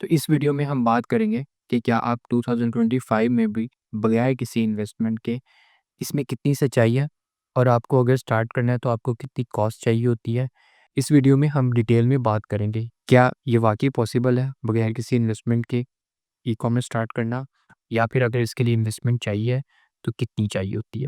तो इस वीडियो में हम बात करेंगे कि क्या आप 2025 में भी बगैर किसी इन्वेस्टमेंट के इसमें कितनी सच्चाई है और आपको अगर स्टार्ट करना है तो आपको कितनी कॉस्ट चाहिए होती है। इस वीडियो में हम डिटेल में बात करेंगे क्या ये वाक़ई पॉसिबल है बगैर किसी इन्वेस्टमेंट के ई-कॉमर्स स्टार्ट करना, या फिर अगर इसके लिए इन्वेस्टमेंट चाहिए तो कितनी चाहिए होती है।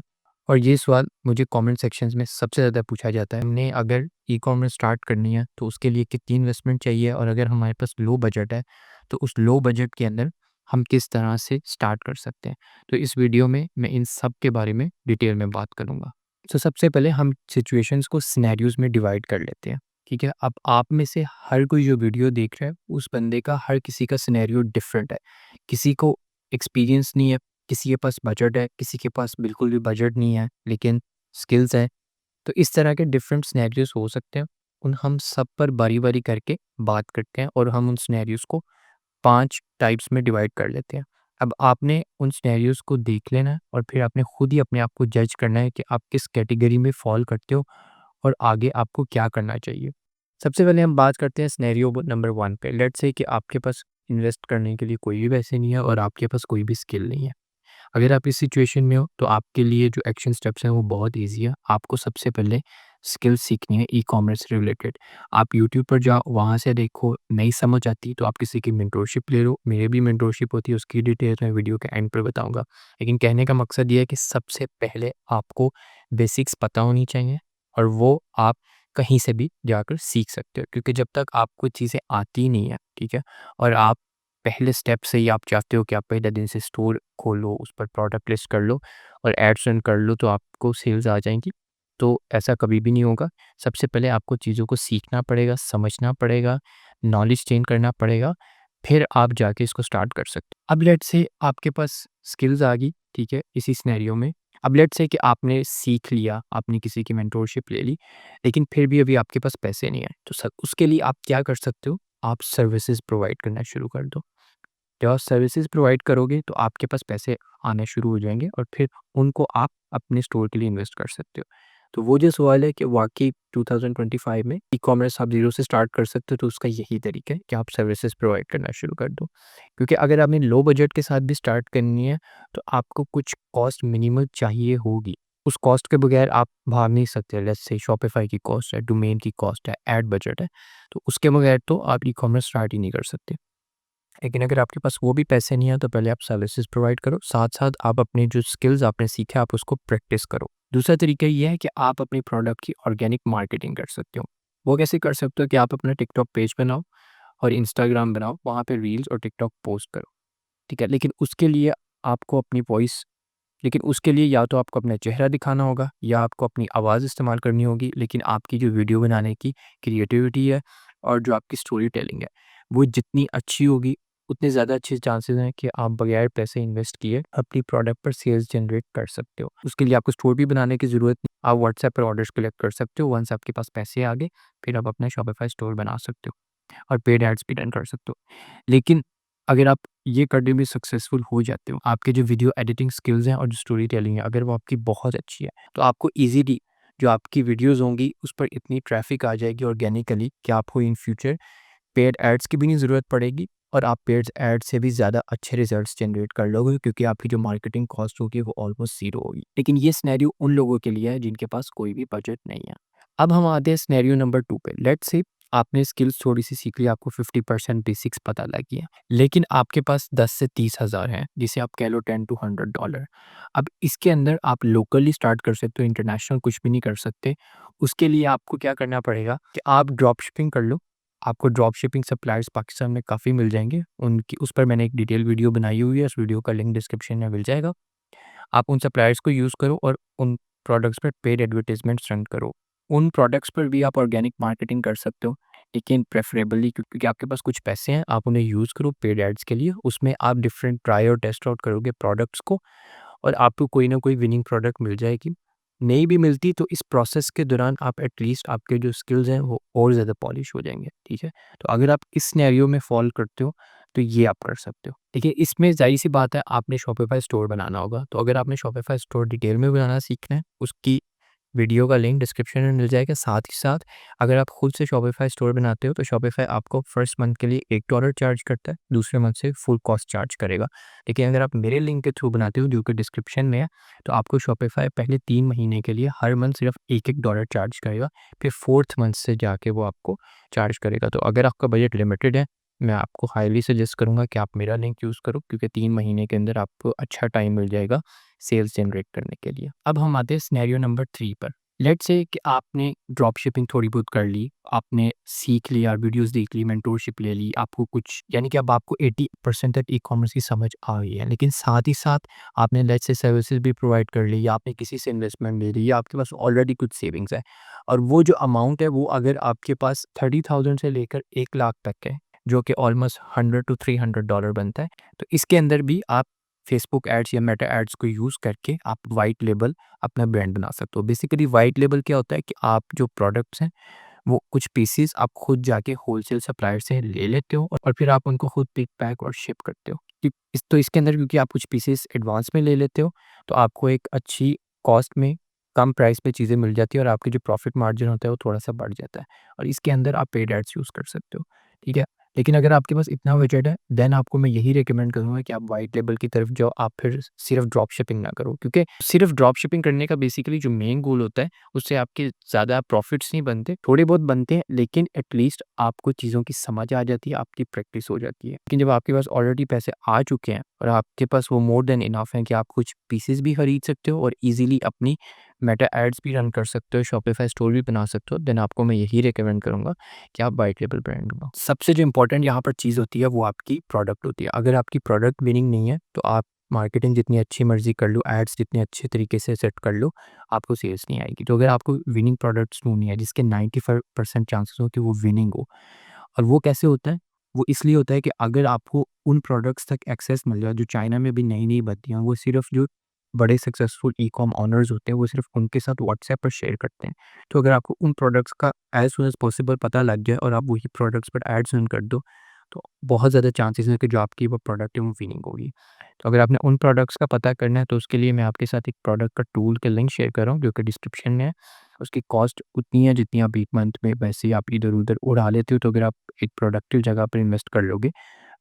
और ये सवाल मुझे कमेंट सेक्शंस में सबसे ज़्यादा पूछा जाता है। हमने अगर ई-कॉमर्स स्टार्ट करनी है तो उसके लिए कितनी इन्वेस्टमेंट चाहिए, और अगर हमारे पास लो बजट है तो उस लो बजट के अंदर हम किस तरह से स्टार्ट कर सकते हैं। तो इस वीडियो में मैं इन सब के बारे में डिटेल में बात करूँगा। तो सबसे पहले हम सिचुएशंस को सिनेरियोज़ में डिवाइड कर लेते हैं, ठीक है? अब आप में से हर कोई जो वीडियो देख रहा है, उस बंदे का हर किसी का सिनेरियो डिफरेंट है। किसी को एक्सपीरियंस नहीं है, किसी के पास बजट है, किसी के पास बिल्कुल भी बजट नहीं है, लेकिन स्किल्स हैं। तो इस तरह के डिफरेंट सिनेरियोज़ हो सकते हैं। उन हम सब पर बारी-बारी करके बात करते हैं और हम उन सिनेरियोज़ को 5 टाइप्स में डिवाइड कर लेते हैं। अब आपने उन सिनेरियोज़ को देख लेना है और फिर आपने खुद ही अपने आप को जज करना है कि आप किस कैटेगरी में फ़ॉल करते हो और आगे आपको क्या करना चाहिए। सबसे पहले हम बात करते हैं सिनेरियो नंबर 1 पे। लेट्स से कि आपके पास इन्वेस्ट करने के लिए कोई भी पैसे नहीं है और आपके पास कोई भी स्किल नहीं है। अगर आप इस सिचुएशन में हो तो आपके लिए जो एक्शन स्टेप्स हैं वो बहुत ईज़ी है। आपको सबसे पहले स्किल सीखनी है ई-कॉमर्स से रिलेटेड। आप यूट्यूब पर जाओ, वहाँ से देखो, नहीं समझ आती तो आप किसी की मेंटरशिप ले लो। मेरे भी मेंटरशिप होती है, उसकी डिटेल्स मैं वीडियो के एंड पर बताऊँगा। लेकिन कहने का मकसद ये है कि सबसे पहले आपको बेसिक्स पता होनी चाहिए, और वो आप कहीं से भी जाकर सीख सकते हो, क्योंकि जब तक आपको चीज़ें आती नहीं है, ठीक है? और आप पहले स्टेप से ही आप चाहते हो कि आप पहले दिन से स्टोर खोलो, उस पर प्रोडक्ट लिस्ट कर लो और एड्स रन कर लो तो आपको सेल्स आ जाएँगी। तो ऐसा कभी भी नहीं होगा। सबसे पहले आपको चीज़ों को सीखना पड़ेगा, समझना पड़ेगा, नॉलेज गेन करना पड़ेगा, फिर आप जाके इसको स्टार्ट कर सकते हो। अब लेट्स से आपके पास स्किल्स आ गई, ठीक है, इसी सिनेरियो में। अब लेट्स से कि आपने सीख लिया, आपने किसी की मेंटरशिप ले ली, लेकिन फिर भी अभी आपके पास पैसे नहीं हैं। तो उसके लिए आप क्या कर सकते हो? आप सर्विसेज़ प्रोवाइड करना शुरू कर दो। जब आप सर्विसेज प्रोवाइड करोगे तो आपके पास पैसे आने शुरू हो जाएँगे और फिर उनको आप अपने स्टोर के लिए इन्वेस्ट कर सकते हो। तो वो जो सवाल है कि वाक़ई 2025 में ई-कॉमर्स आप ज़ीरो से स्टार्ट कर सकते हो, तो उसका यही तरीका है कि आप सर्विसेज प्रोवाइड करना शुरू कर दो। क्योंकि अगर आपने लो बजट के साथ भी स्टार्ट करनी है, तो आपको कुछ कॉस्ट मिनिमम चाहिए होगी। उस कॉस्ट के बगैर आप भाग नहीं सकते। लेट्स से शॉपिफ़ाई की कॉस्ट है, डोमेन की कॉस्ट है, एड बजट है, तो उसके बगैर तो आप ई-कॉमर्स स्टार्ट ही नहीं कर सकते। लेकिन अगर आपके पास वो भी पैसे नहीं है तो पहले आप सर्विसेज प्रोवाइड करो, साथ-साथ आप अपने जो स्किल्स आपने सीखे आप उसको प्रैक्टिस करो। दूसरा तरीका ये है कि आप अपने प्रोडक्ट की ऑर्गेनिक मार्केटिंग कर सकते हो। वो कैसे कर सकते हो कि आप अपना टिकटॉक पेज बनाओ और इंस्टाग्राम बनाओ, वहाँ पे रील्स और टिकटॉक पोस्ट करो, ठीक है? लेकिन उसके लिए या तो आपको अपना चेहरा दिखाना होगा या आपको अपनी आवाज़ इस्तेमाल करनी होगी, लेकिन आपकी जो वीडियो बनाने की क्रिएटिविटी है और जो आपकी स्टोरी टेलिंग है, वो जितनी अच्छी होगी, उतने ज़्यादा अच्छे चांसेस हैं कि आप बगैर पैसे इन्वेस्ट किए अपनी प्रोडक्ट पर सेल्स जनरेट कर सकते हो। उसके लिए आपको स्टोर भी बनाने की ज़रूरत नहीं, आप व्हाट्सएप पर ऑर्डर्स कलेक्ट कर सकते हो। वंस आपके पास पैसे आ गए, फिर आप अपना शॉपिफाई स्टोर बना सकते हो और पेड एड्स भी रन कर सकते हो। लेकिन अगर आप ये करने में सक्सेसफुल हो जाते हो, आपके जो वीडियो एडिटिंग स्किल्स हैं और जो स्टोरी टेलिंग है, अगर वो आपकी बहुत अच्छी है, तो आपको ईज़िली जो आपकी वीडियोज़ होंगी, उस पर इतनी ट्रैफ़िक आ जाएगी ऑर्गेनिकली कि आपको इन फ्यूचर पेड एड्स की भी नहीं ज़रूरत पड़ेगी और आप पेड एड्स से भी ज़्यादा अच्छे रिज़ल्ट्स जनरेट कर लोगे, क्योंकि आपकी जो मार्केटिंग कॉस्ट होगी वो ऑलमोस्ट ज़ीरो होगी। लेकिन ये सिनेरियो उन लोगों के लिए है जिनके पास कोई भी बजट नहीं है। अब हम आते हैं सिनेरियो नंबर 2 पे। लेट्स से आपने स्किल्स थोड़ी-सी सीख ली, आपको 50% बेसिक्स पता लग गया, लेकिन आपके पास 10 से 30 हज़ार हैं, जिसे आप कह लो 10 टू $100। अब इसके अंदर आप लोकली स्टार्ट कर सकते हो, इंटरनेशनल कुछ भी नहीं कर सकते। उसके लिए आपको क्या करना पड़ेगा कि आप ड्रॉप शिपिंग कर लो। आपको ड्रॉप शिपिंग सप्लायर्स पाकिस्तान में काफ़ी मिल जाएँगे। उनकी उस पर मैंने एक डिटेल वीडियो बनाई हुई है, उस वीडियो का लिंक डिस्क्रिप्शन में मिल जाएगा। आप उन सप्लायर्स को यूज़ करो और उन प्रोडक्ट्स पर पेड एडवर्टाइज़मेंट्स रन करो। उन प्रोडक्ट्स पर भी आप ऑर्गेनिक मार्केटिंग कर सकते हो, लेकिन प्रेफ़रेबली क्योंकि आपके पास कुछ पैसे हैं, आप उन्हें यूज़ करो पेड एड्स के लिए। उसमें आप डिफरेंट ट्राई और टेस्ट आउट करोगे प्रोडक्ट्स को और आपको कोई ना कोई विनिंग प्रोडक्ट मिल जाएगी। नहीं भी मिलती तो इस प्रोसेस के दौरान आप एटलीस्ट आपके जो स्किल्स हैं वो और ज़्यादा पॉलिश हो जाएँगे, ठीक है? तो अगर आप इस सिनेरियो में फ़ॉल करते हो, तो ये आप कर सकते हो। देखिए, इसमें ज़ाहिर-सी बात है आपने शॉपिफ़ाई स्टोर बनाना होगा, तो अगर आपने शॉपिफ़ाई स्टोर डिटेल में बनाना सीखना है, उसकी वीडियो का लिंक डिस्क्रिप्शन में मिल जाएगा। साथ ही साथ अगर आप खुद से शॉपिफ़ाई स्टोर बनाते हो तो शॉपिफ़ाई आपको फर्स्ट मंथ के लिए $1 चार्ज करता है, दूसरे मंथ से फुल कॉस्ट चार्ज करेगा। लेकिन अगर आप मेरे लिंक के थ्रू बनाते हो जो कि डिस्क्रिप्शन में है, तो आपको शॉपिफ़ाई पहले 3 महीने के लिए हर मंथ सिर्फ $1-1 चार्ज करेगा, फिर 4th मंथ से जाके वो आपको चार्ज करेगा। तो अगर आपका बजट लिमिटेड है, मैं आपको हाईली सजेस्ट करूँगा कि आप मेरा लिंक यूज़ करो, क्योंकि 3 महीने के अंदर आपको अच्छा टाइम मिल जाएगा सेल्स जनरेट करने के लिए। अब हम आते हैं सिनेरियो नंबर 3 पर। लेट्स से कि आपने ड्रॉप शिपिंग थोड़ी बहुत कर ली, आपने सीख लिया, वीडियोस देख ली, मेंटोरशिप ले ली, आपको कुछ यानी कि अब आपको 80% तक ई-कॉमर्स की समझ आ गई है। लेकिन साथ ही साथ आपने लेट्स से सर्विसेज भी प्रोवाइड कर ली, या आपने किसी से इन्वेस्टमेंट ले ली, या आपके पास ऑलरेडी कुछ सेविंग्स है, और वो जो अमाउंट है वो अगर आपके पास 30,000 से लेकर 1 लाख तक है, जो कि ऑलमोस्ट $100 to $300 बनता है, तो इसके अंदर भी आप फेसबुक एड्स या मेटा एड्स को यूज़ करके आप व्हाइट लेबल अपना ब्रांड बना सकते हो। बेसिकली व्हाइट लेबल क्या होता है कि आप जो प्रोडक्ट्स हैं, वो कुछ पीसेस आप खुद जाके होलसेल सप्लायर से ले लेते हो, और फिर आप उनको खुद पिक, पैक और शिप करते हो। तो इसके अंदर क्योंकि आप कुछ पीसेस एडवांस में ले लेते हो, तो आपको एक अच्छी कॉस्ट में, कम प्राइस पे चीज़ें मिल जाती है, और आपकी जो प्रॉफिट मार्जिन होता है वो थोड़ा-सा बढ़ जाता है, और इसके अंदर आप पेड एड्स यूज़ कर सकते हो, ठीक है? लेकिन अगर आपके पास इतना बजट है, देन आपको मैं यही रिकमेंड करूँगा कि आप व्हाइट लेबल की तरफ जाओ, आप फिर सिर्फ ड्रॉप शिपिंग ना करो, क्योंकि सिर्फ ड्रॉप शिपिंग करने का बेसिकली जो मेन गोल होता है, उससे आपके ज़्यादा प्रॉफिट्स नहीं बनते, थोड़े बहुत बनते हैं, लेकिन एटलीस्ट आपको चीज़ों की समझ आ जाती है, आपकी प्रैक्टिस हो जाती है। लेकिन जब आपके पास ऑलरेडी पैसे आ चुके हैं और आपके पास वो मोर देन इनफ है कि आप कुछ पीसेस भी खरीद सकते हो और ईज़िली अपनी मेटा एड्स भी रन कर सकते हो, शॉपिफाई स्टोर भी बना सकते हो, देन आपको मैं यही रिकमेंड करूँगा कि आप व्हाइट लेबल ब्रांड बनाओ। सबसे जो इम्पोर्टेंट यहाँ पर चीज़ होती है वो आपकी प्रोडक्ट होती है। अगर आपकी प्रोडक्ट विनिंग नहीं है, तो आप मार्केटिंग जितनी अच्छी मर्ज़ी कर लो, एड्स जितने अच्छे तरीके से सेट कर लो, आपको सेल्स नहीं आएगी। तो अगर आपको विनिंग प्रोडक्ट्स ढूँढनी है जिसके 95% चांसेस हो कि वो विनिंग हो, और वो कैसे होता है? वो इसलिए होता है कि अगर आपको उन प्रोडक्ट्स तक एक्सेस मिल जाए जो चाइना में भी नई-नई बनती हैं, वो सिर्फ़ जो बड़े सक्सेसफुल ई-कॉम ओनर्स होते हैं, वो सिर्फ़ उनके साथ व्हाट्सएप पर शेयर करते हैं। तो अगर आपको उन प्रोडक्ट्स का एज़ सून एज़ पॉसिबल पता लग जाए और आप वही प्रोडक्ट्स पर एड्स रन कर दो, तो बहुत ज़्यादा चांसेस हैं कि जो आपकी वो प्रोडक्ट है वो विनिंग होगी। तो अगर आपने उन प्रोडक्ट्स का पता करना है, तो उसके लिए मैं आपके साथ एक प्रोडक्ट का टूल का लिंक शेयर कर रहा हूँ जो कि डिस्क्रिप्शन में है। उसकी कॉस्ट उतनी है जितनी आप 1 मंथ में वैसे ही आप इधर-उधर उड़ा लेते हो, तो अगर आप एक प्रोडक्टिव जगह पर इन्वेस्ट कर लोगे,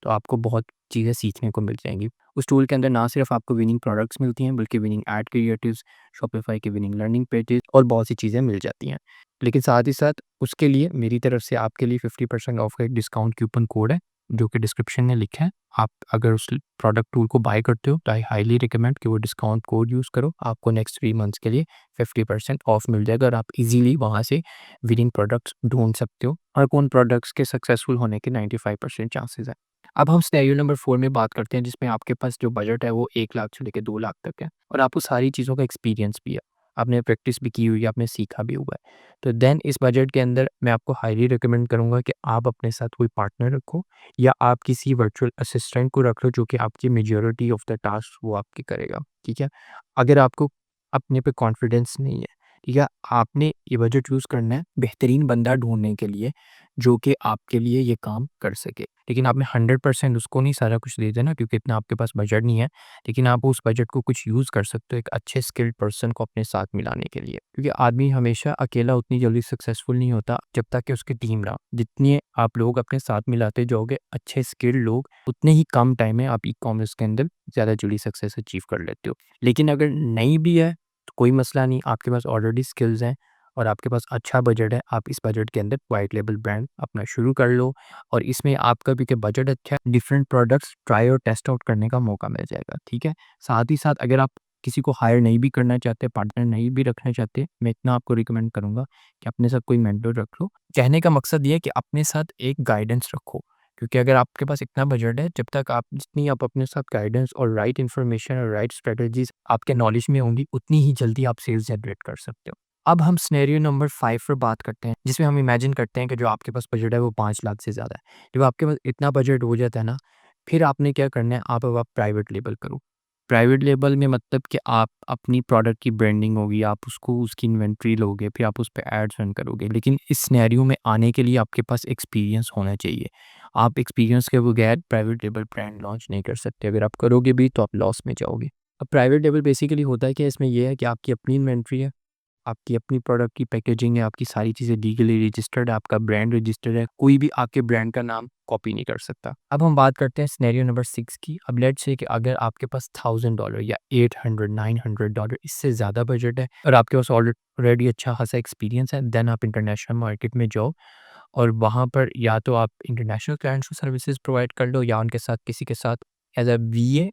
तो आपको बहुत चीज़ें सीखने को मिल जाएँगी। उस टूल के अंदर ना सिर्फ़ आपको विनिंग प्रोडक्ट्स मिलती हैं, बल्कि विनिंग एड क्रिएटिव्स, शॉपिफ़ाई के विनिंग लर्निंग पेजेज़ और बहुत सी चीज़ें मिल जाती हैं। लेकिन साथ ही साथ उसके लिए मेरी तरफ से आपके लिए 50% ऑफ का एक डिस्काउंट कूपन कोड है, जो कि डिस्क्रिप्शन में लिखा है। आप अगर उस प्रोडक्ट टूल को बाय करते हो, तो आई हाइली रिकमेंड कि वो डिस्काउंट कोड यूज़ करो। आपको नेक्स्ट 3 मंथ्स के लिए 50% ऑफ मिल जाएगा, और आप ईज़िली वहाँ से विनिंग प्रोडक्ट्स ढूँढ सकते हो, और उन प्रोडक्ट्स के सक्सेसफुल होने के 95% चांसेस हैं। अब हम सिनेरियो नंबर 4 में बात करते हैं, जिसमें आपके पास जो बजट है वो 1 लाख से लेके 2 लाख तक है, और आपको सारी चीज़ों का एक्सपीरियंस भी है। आपने प्रैक्टिस भी की हुई है, आपने सीखा भी हुआ है। तो देन इस बजट के अंदर मैं आपको हाईली रिकमेंड करूँगा कि आप अपने साथ कोई पार्टनर रखो, या आप किसी वर्चुअल असिस्टेंट को रख लो जो कि आपकी मेजॉरिटी ऑफ द टास्क वो आपकी करेगा, ठीक है? अगर आपको अपने पे कॉन्फिडेंस नहीं है, ठीक है? आपने ये बजट यूज़ करना है बेहतरीन बंदा ढूँढने के लिए, जो कि आपके लिए ये काम कर सके। लेकिन आपने 100% उसको नहीं सारा कुछ दे देना, क्योंकि इतना आपके पास बजट नहीं है। लेकिन आप उस बजट को कुछ यूज़ कर सकते हो एक अच्छे स्किल्ड पर्सन को अपने साथ मिलाने के लिए। क्योंकि आदमी हमेशा अकेला उतनी जल्दी सक्सेसफुल नहीं होता जब तक कि उसकी टीम ना हो। जितने आप लोग अपने साथ मिलाते जाओगे, अच्छे स्किल्ड लोग, उतने ही कम टाइम में आप ई-कॉमर्स के अंदर ज़्यादा जल्दी सक्सेस अचीव कर लेते हो। लेकिन अगर नहीं भी है, तो कोई मसला नहीं, आपके पास ऑलरेडी स्किल्स हैं और आपके पास अच्छा बजट है, आप इस बजट के अंदर व्हाइट लेबल ब्रांड अपना शुरू कर लो, और इसमें आपका भी कि बजट अच्छा है, डिफरेंट प्रोडक्ट्स ट्राई और टेस्ट आउट करने का मौका मिल जाएगा, ठीक है? साथ ही साथ अगर आप किसी को हायर नहीं भी करना चाहते, पार्टनर नहीं भी रखना चाहते, मैं इतना आपको रिकमेंड करूँगा कि अपने साथ कोई मेंटर रख लो। कहने का मकसद ये है कि अपने साथ एक गाइडेंस रखो, क्योंकि अगर आपके पास इतना बजट है, जब तक आप जितनी आप अपने साथ गाइडेंस और राइट इन्फॉर्मेशन और राइट स्ट्रेटजीज़ आपके नॉलेज में होंगी, उतनी ही जल्दी आप सेल्स जनरेट कर सकते हो। अब हम सिनेरियो नंबर 5 पर बात करते हैं, जिसमें हम इमेजिन करते हैं कि जो आपके पास बजट है वो 5 लाख से ज़्यादा है। जब आपके पास इतना बजट हो जाता है ना, फिर आपने क्या करना है, आप अब प्राइवेट लेबल करो। प्राइवेट लेबल में मतलब कि आप अपनी प्रोडक्ट की ब्रांडिंग होगी, आप उसको उसकी इन्वेंट्री लोगे, फिर आप उस पे एड्स रन करोगे। लेकिन इस सिनेरियो में आने के लिए आपके पास एक्सपीरियंस होना चाहिए। आप एक्सपीरियंस के बगैर प्राइवेट लेबल ब्रांड लॉन्च नहीं कर सकते। अगर आप करोगे भी तो आप लॉस में जाओगे। अब प्राइवेट लेबल बेसिकली होता है कि इसमें ये है कि आपकी अपनी इन्वेंट्री है, आपकी अपनी प्रोडक्ट की पैकेजिंग है, आपकी सारी चीज़ें लीगली रजिस्टर्ड है, आपका ब्रांड रजिस्टर्ड है, कोई भी आपके ब्रांड का नाम कॉपी नहीं कर सकता। अब हम बात करते हैं सिनेरियो नंबर 6 की। अब लेट्स से कि अगर आपके पास $1000 या 800 $900 इससे ज़्यादा बजट है और आपके पास ऑलरेडी अच्छा खासा एक्सपीरियंस है, देन आप इंटरनेशनल मार्केट में जाओ और वहाँ पर या तो आप इंटरनेशनल क्लाइंट्स को सर्विसेज प्रोवाइड कर लो या उनके साथ किसी के साथ as a VA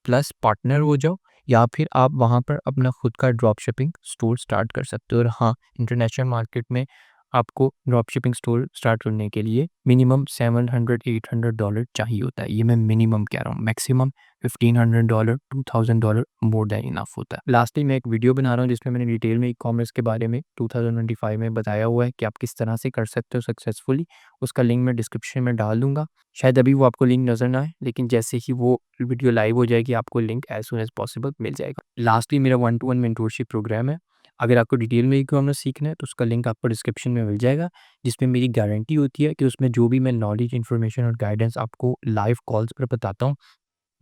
plus partner हो जाओ, या फिर आप वहाँ पर अपना खुद का ड्रॉप शिपिंग स्टोर स्टार्ट कर सकते हो। और हाँ, इंटरनेशनल मार्केट में आपको ड्रॉप शिपिंग स्टोर स्टार्ट करने के लिए मिनिमम $700-800 चाहिए होता है। ये मैं मिनिमम कह रहा हूँ, मैक्सिमम $1500 $2000 मोर देन इनफ होता है। लास्टली मैं एक वीडियो बना रहा हूँ जिसमें मैंने डिटेल में ई कॉमर्स के बारे में 2025 में बताया हुआ है कि आप किस तरह से कर सकते हो सक्सेसफुली। उसका लिंक मैं डिस्क्रिप्शन में डाल दूंगा। शायद अभी वो आपको लिंक नज़र ना आए, लेकिन जैसे ही वो वीडियो लाइव हो जाएगी आपको link as soon as possible मिल जाएगा। लास्टली मेरा 1-to-1 मेंटरशिप प्रोग्राम है। अगर आपको डिटेल में ई-कॉमर्स सीखना है तो उसका लिंक आपको डिस्क्रिप्शन में मिल जाएगा, जिसमें मेरी गारंटी होती है कि उसमें जो भी मैं नॉलेज, इन्फॉर्मेशन और गाइडेंस आपको लाइव कॉल्स पर बताता हूँ,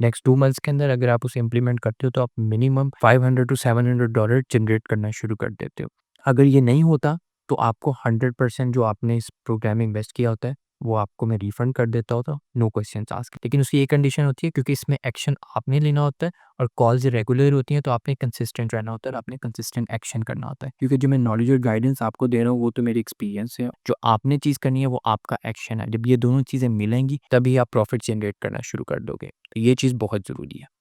नेक्स्ट 2 मंथ्स के अंदर अगर आप उसे इम्प्लीमेंट करते हो तो आप मिनिमम $500-700 जनरेट करना शुरू कर देते हो। अगर ये नहीं होता तो आपको 100% जो आपने इस प्रोग्राम में इन्वेस्ट किया होता है वो आपको मैं रिफंड कर देता होता, नो क्वेश्चंस आस्क्ड। लेकिन उसकी एक कंडीशन होती है, क्योंकि इसमें एक्शन आपने लेना होता है और कॉल्स रेगुलर होती हैं, तो आपने कंसिस्टेंट रहना होता है और आपने कंसिस्टेंट एक्शन करना होता है। क्योंकि जो मैं नॉलेज और गाइडेंस आपको दे रहा हूँ वो तो मेरी एक्सपीरियंस है, जो आपने चीज़ करनी है वो आपका एक्शन है। जब ये दोनों चीज़ें मिलेंगी तभी आप प्रॉफिट जनरेट करना शुरू कर दोगे। तो ये चीज़ बहुत ज़रूरी है।